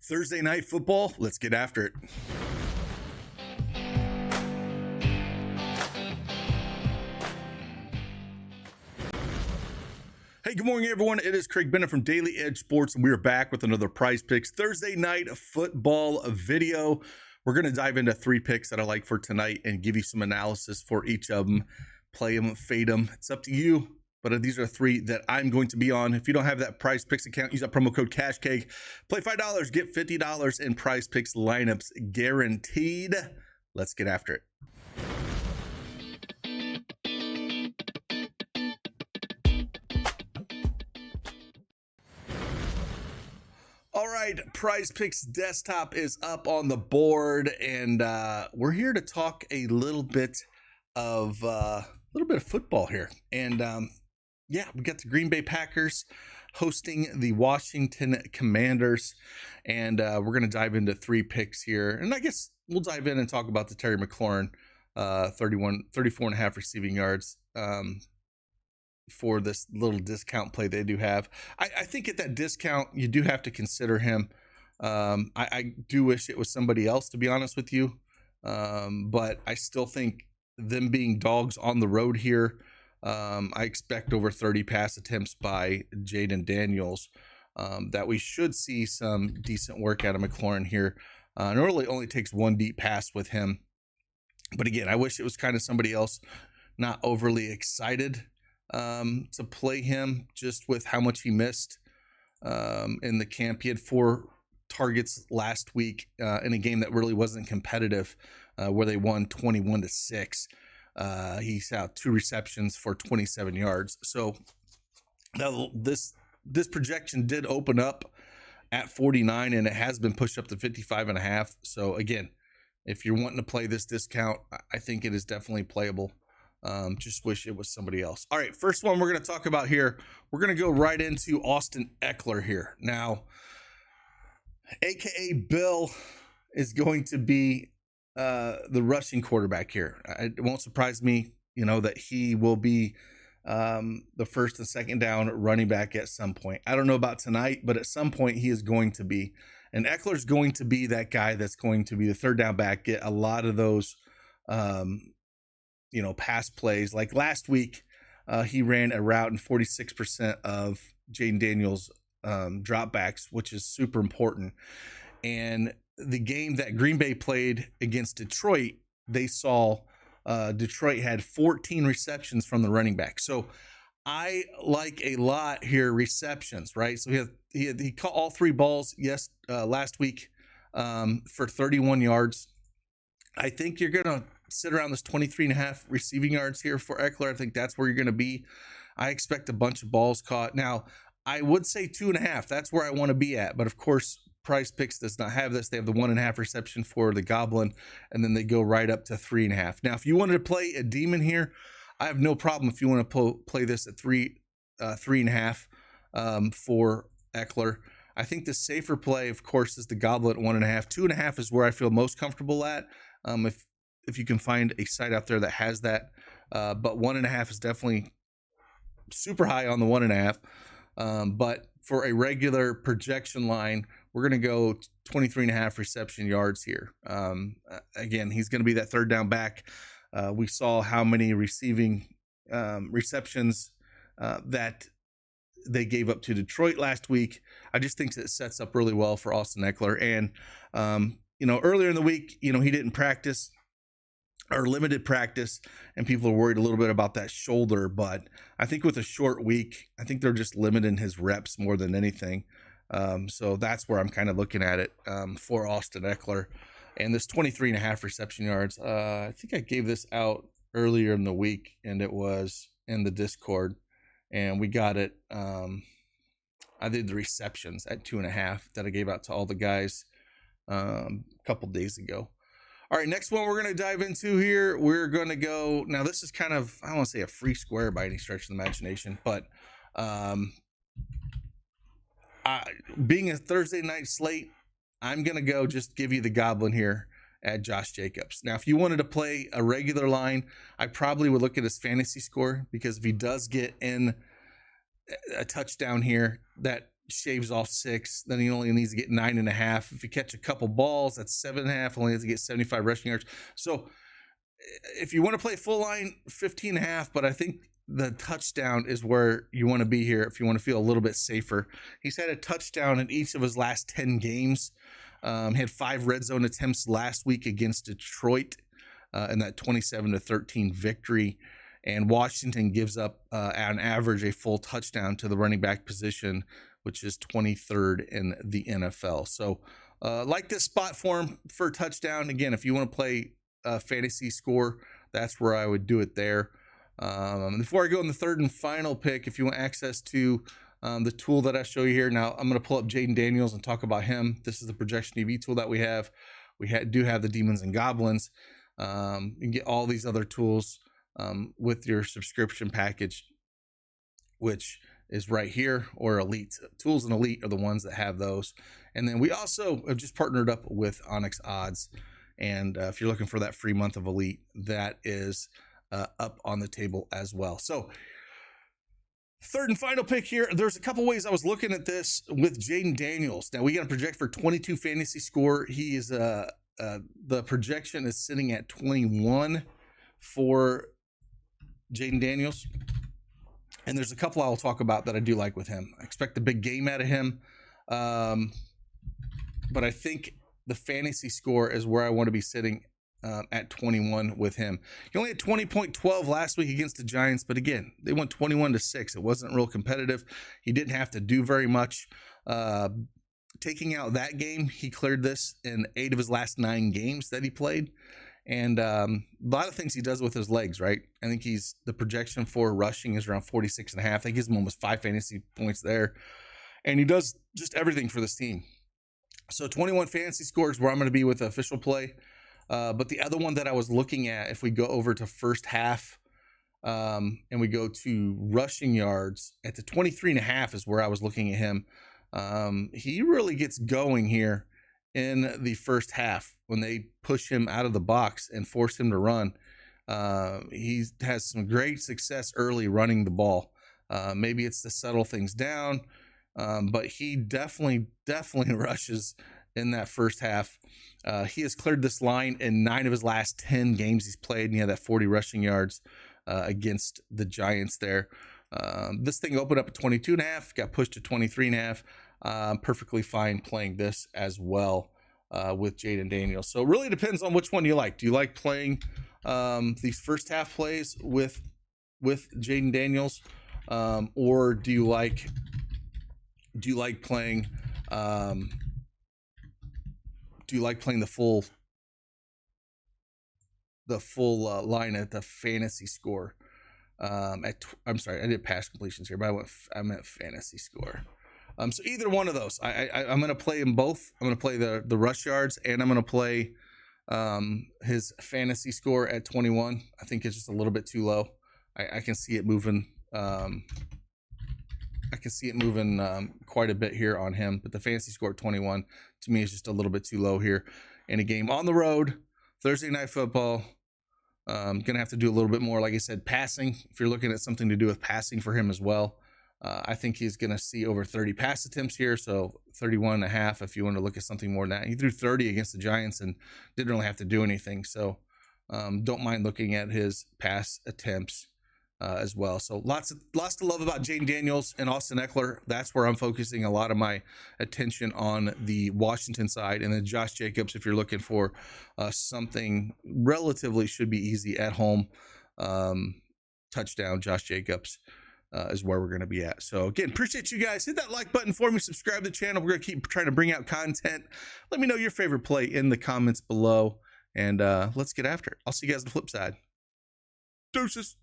Thursday night football, let's get after it. Hey, good morning, everyone. It is Craig Bennett from Daily Edge Sports, and we are back with another Prizepicks Thursday night football video. We're going to dive into 3 picks that I like for tonight and give you some analysis for each of them. Play them, fade them. It's up to you. But these are 3 that I'm going to be on. If you don't have that Prizepicks account, use that promo code CashCake. Play $5, get $50 in Prizepicks lineups guaranteed. Let's get after it. All right, Prizepicks desktop is up on the board, and we're here to talk a little bit of football here. And yeah, we got the Green Bay Packers hosting the Washington Commanders, and we're going to dive into 3 picks here. And I guess we'll dive in and talk about the Terry McLaurin 34.5 receiving yards for this little discount play they do have. I think at that discount, you do have to consider him. I do wish it was somebody else, to be honest with you. But I still think them being dogs on the road here, I expect over 30 pass attempts by Jayden Daniels, that we should see some decent work out of McLaurin here. It really only takes 1 deep pass with him. But again, I wish it was kind of somebody else. Not overly excited to play him just with how much he missed in the camp. He had 4 targets last week in a game that really wasn't competitive, where they won 21-6. He saw 2 receptions for 27 yards. So now this projection did open up at 49, and it has been pushed up to 55.5. So again, if you're wanting to play this discount, I think it is definitely playable. Just wish it was somebody else. All right, first one we're going to talk about here. We're going to go right into Austin Ekeler here. Now, AKA Bill is going to be the rushing quarterback here. It won't surprise me, that he will be the first and second down running back at some point. I don't know about tonight, but at some point he is going to be. And Ekeler's going to be that guy that's going to be the third down back, get a lot of those pass plays. Like last week, he ran a route in 46% of Jayden Daniels' dropbacks, which is super important. And the game that Green Bay played against Detroit, they saw Detroit had 14 receptions from the running back. So I like a lot here receptions, right? So he caught all 3 balls last week for 31 yards. I think you're going to sit around this 23.5 receiving yards here for Ekeler. I think that's where you're going to be. I expect a bunch of balls caught. Now, I would say 2.5. That's where I want to be at. But of course, Prizepicks does not have this. They have the 1.5 reception for the Goblin, and then they go right up to 3.5. Now, if you wanted to play a demon here, I have no problem if you want to play this at 3.5 for Ekeler. I think the safer play, of course, is the Goblin at 1.5. 2.5 is where I feel most comfortable at. If you can find a site out there that has that, but 1.5 is definitely super high on the 1.5. But for a regular projection line, we're going to go 23.5 reception yards here. Again, he's going to be that third down back. We saw how many receiving receptions that they gave up to Detroit last week. I just think it sets up really well for Austin Ekeler. And, earlier in the week, he didn't practice or limited practice, and people are worried a little bit about that shoulder. But I think with a short week, I think they're just limiting his reps more than anything. So that's where I'm kind of looking at it for Austin Ekeler. And this 23.5 reception yards, I think I gave this out earlier in the week, and it was in the Discord. And we got it. I did the receptions at 2.5 that I gave out to all the guys a couple days ago. All right, next one we're going to dive into here. We're going to go. Now, this is kind of, I don't want to say a free square by any stretch of the imagination, but being a Thursday night slate, I'm going to go just give you the Goblin here at Josh Jacobs. Now, if you wanted to play a regular line, I probably would look at his fantasy score, because if he does get in a touchdown here, that shaves off 6. Then he only needs to get 9.5. If you catch a couple balls, that's 7.5. Only has to get 75 rushing yards. So if you want to play full line, 15.5. But I think the touchdown is where you want to be here if you want to feel a little bit safer. He's had a touchdown in each of his last 10 games. He had 5 red zone attempts last week against Detroit in that 27-13 victory. And Washington gives up on average a full touchdown to the running back position, which is 23rd in the NFL. So like this spot for him for a touchdown. Again, if you want to play fantasy score, that's where I would do it there. Before I go in the third and final pick, if you want access to the tool that I show you here, now I'm going to pull up Jayden Daniels and talk about him. This is the projection EV tool that we have. We do have the Demons and Goblins. You can get all these other tools with your subscription package, which is right here, or Elite. Tools and Elite are the ones that have those. And then we also have just partnered up with Onyx Odds. And if you're looking for that free month of Elite, that is up on the table as well. So third and final pick here. There's a couple ways I was looking at this with Jayden Daniels. Now we got to project for 22 fantasy score. He is the projection is sitting at 21 for Jayden Daniels. And there's a couple I will talk about that I do like with him. I expect a big game out of him. But I think the fantasy score is where I want to be sitting at 21 with him. He only had 20.12 last week against the Giants, but again, they won 21-6. It wasn't real competitive. He didn't have to do very much. Taking out that game, he cleared this in 8 of his last 9 games that he played. And a lot of things he does with his legs, right? I think the projection for rushing is around 46.5. That gives him almost 5 fantasy points there. And he does just everything for this team. So 21 fantasy scores where I'm going to be with the official play. But the other one that I was looking at, if we go over to first half and we go to rushing yards at the 23.5 is where I was looking at him. He really gets going here in the first half when they push him out of the box and force him to run. He has some great success early running the ball. Maybe it's to settle things down, but he definitely rushes in that first half. He has cleared this line in 9 of his last 10 games he's played, and he had that 40 rushing yards against the Giants there. This thing opened up at 22.5, got pushed to 23.5. Perfectly fine playing this as well with Jayden Daniels. So it really depends on which one you like. Do you like playing these first half plays with Jayden Daniels, or do you like playing the full line at the fantasy score? I'm sorry, I did pass completions here, but I meant fantasy score. So either one of those, I'm going to play them both. I'm going to play the rush yards, and I'm going to play his fantasy score at 21. I think it's just a little bit too low. I can see it moving. Quite a bit here on him, but the fantasy score at 21 to me is just a little bit too low here in a game on the road, Thursday Night Football. Gonna have to do a little bit more, like I said, passing. If you're looking at something to do with passing for him as well, I think he's gonna see over 30 pass attempts here, so 31.5 if you want to look at something more than that. He threw 30 against the Giants and didn't really have to do anything, so don't mind looking at his pass attempts as well. So lots to love about Jayden Daniels and Austin Ekeler. That's where I'm focusing a lot of my attention on the Washington side. And then Josh Jacobs, if you're looking for something relatively should be easy at home, touchdown, Josh Jacobs is where we're going to be at. So again, appreciate you guys. Hit that like button for me, subscribe to the channel. We're going to keep trying to bring out content. Let me know your favorite play in the comments below, and let's get after it. I'll see you guys on the flip side. Deuces.